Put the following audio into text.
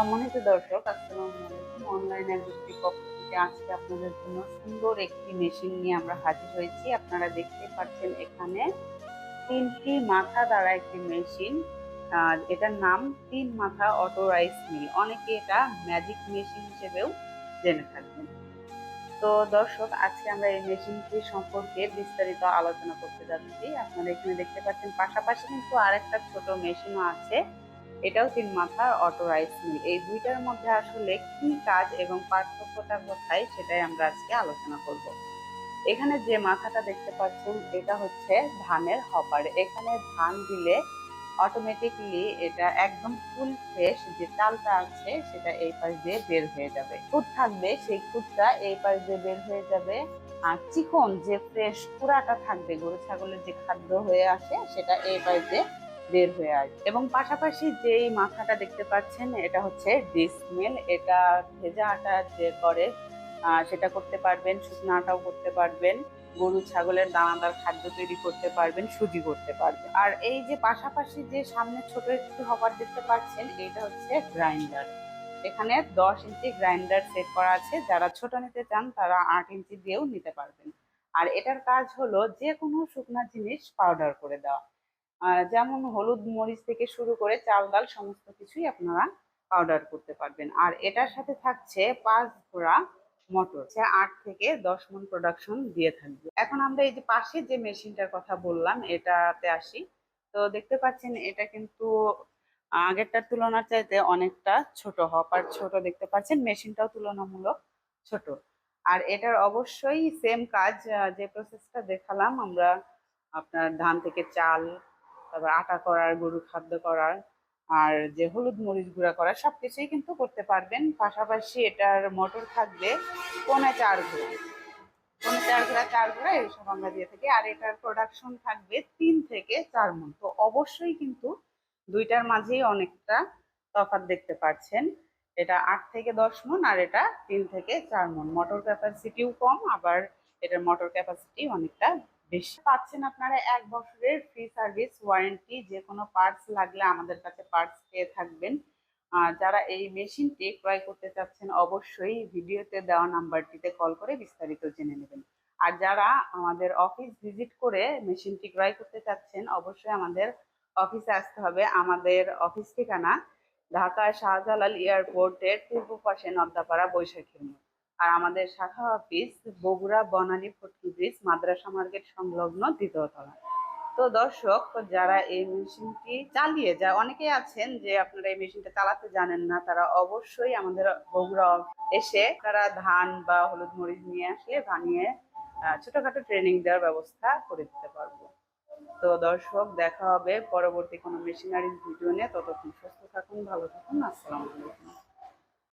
সম্মানিত দর্শক, আসসালামু আলাইকুম। অনলাইন অ্যাগ্রোটেক পক্ষ থেকে আজকে আপনাদের জন্য সুন্দর একটি মেশিন নিয়ে আমরা হাজির হয়েছি। আপনারা দেখতে পাচ্ছেন এখানে ৩টি মাথা দ্বারা একটি মেশিন। এটার নাম ৩ মাথা অটো রাইস মিল। অনেকে এটা ম্যাজিক মেশিন হিসেবেও জেনে থাকবেন। তো দর্শক, আজকে আমরা এই মেশিনটি সম্পর্কে বিস্তারিত আলোচনা করতে যাচ্ছি। আপনারা এখানে দেখতে পাচ্ছেন পাশাপাশি কিন্তু আরেকটা ছোট মেশিনও আছে। এটাও ৩ মাথার অটো রাইস মিল। এই দুইটার মধ্যে আসলে কি কাজ এবং পার্থক্যটা কোথায় সেটাই আমরা আজকে আলোচনা করব। এখানে যে মাথাটা দেখতে পাচ্ছেন এটা হচ্ছে ধানের হপার। এখানে ধান দিলে অটোমেটিকলি এটা একদম ফুল ফ্রেশ যে চালটা আছে সেটা এই পাশ দিয়ে বের হয়ে যাবে। খুদ থাকবে, সেই খুদটা এই পাশ দিয়ে বের হয়ে যাবে। আর চিকন যে ফ্রেশ কুড়াটা থাকবে গরু ছাগলের যে খাদ্য হয়ে আসে সেটা এই পাশ দিয়ে বের হয়ে আসবে। এবং পাশাপাশি যেই মাথাটা দেখতে পাচ্ছেন এটা হচ্ছে ডিস্ক মিল। এটা ভেজা আটা যে করে সেটা করতে পারবেন, শুকনো আটাও করতে পারবেন, গরু ছাগলের দানাদার খাদ্য তৈরি করতে পারবেন, সুজি করতে পারবেন। আর এই যে পাশাপাশি যে সামনে ছোট একটু হপার দেখতে পাচ্ছেন এটা হচ্ছে গ্রাইন্ডার। এখানে 10 ইঞ্চি গ্রাইন্ডার সেট করা আছে। যারা ছোট নিতে চান তারা 8 ইঞ্চি দিয়েও নিতে পারবেন। আর এটার কাজ হলো যে কোনো শুকনা জিনিস পাউডার করে দেওয়া। যেমন হলুদ মরিচ থেকে শুরু করে চাল ডাল সমস্ত কিছুই আপনারা পাউডার করতে পারবেন। আর এটার সাথে থাকছে 5 ঘোড়া মোটর, সে 8 থেকে 10 মণ প্রোডাকশন দিয়ে থাকবে। এখন আমরা এই যে পাশে যে মেশিনটার কথা বললাম এটাতে আসি। তো দেখতে পাচ্ছেন এটা কিন্তু আগেরটার তুলনার চাইতে অনেকটা ছোট। হপার ছোট দেখতে পাচ্ছেন, মেশিনটাও তুলনামূলক ছোট। আর এটার অবশ্যই সেম কাজ, যে প্রসেসটা দেখালাম আমরা, আপনার ধান থেকে চাল, তারপর আটা করার, গরু খাদ্য করার, আর যে হলুদ মরিচ গুঁড়া করার সবকিছুই কিন্তু করতে পারবেন। পাশাপাশি এটার মোটর থাকবে 4.5 ঘোড়া, 4.5 ঘোড়া 4 ঘোড়া এইসব আমরা দিয়ে থাকি। আর এটার প্রোডাকশন থাকবে 3 থেকে 4 মণ। তো অবশ্যই কিন্তু দুইটার মাঝেই অনেকটা তফাৎ দেখতে পাচ্ছেন। এটা 8 থেকে 10 মণ আর এটা 3 থেকে 4 মণ। মোটর ক্যাপাসিটিও কম, আবার এটার মোটর ক্যাপাসিটি অনেকটা বেশি। পাচ্ছেন আপনারা 1 বছরের ফ্রি সার্ভিস ওয়ারেন্টি। যে কোনো পার্টস লাগলে আমাদের কাছে পার্টস পেয়ে থাকবেন। যারা এই মেশিনটি ক্রয় করতে চাচ্ছেন অবশ্যই ভিডিওতে দেওয়া নাম্বারটিতে কল করে বিস্তারিত জেনে নেবেন। আর যারা আমাদের অফিস ভিজিট করে মেশিনটি ক্রয় করতে চাচ্ছেন অবশ্যই আমাদের অফিসে আসতে হবে। আমাদের অফিস ঠিকানা ঢাকা শাহজালাল এয়ারপোর্টের পূর্ব পাশে নদ্দাপাড়া বৈশাখী মোড়। আর আমাদের শাখা অফিস বগুড়া বনানী ফটকি ব্রিজ মাদ্রাসা মার্কেট সংলগ্ন 2য় তলা। তো দর্শক, যারা এই মেশিনটি চালিয়ে যায়, অনেকেই আছেন যে আপনারা এই মেশিনটা চালাতে জানেন না, তারা অবশ্যই আমাদের বগুড়া এসে তারা ধান বা হলুদ মরিচ নিয়ে আসলে বানিয়ে ছোটখাটো ট্রেনিং দেওয়ার ব্যবস্থা করে দিতে পারবো। তো দর্শক, দেখা হবে পরবর্তী কোনো মেশিনারিজ ভিডিও নিয়ে। ততক্ষণ সুস্থ থাকুন, ভালো থাকুন। আসসালামু আলাইকুম।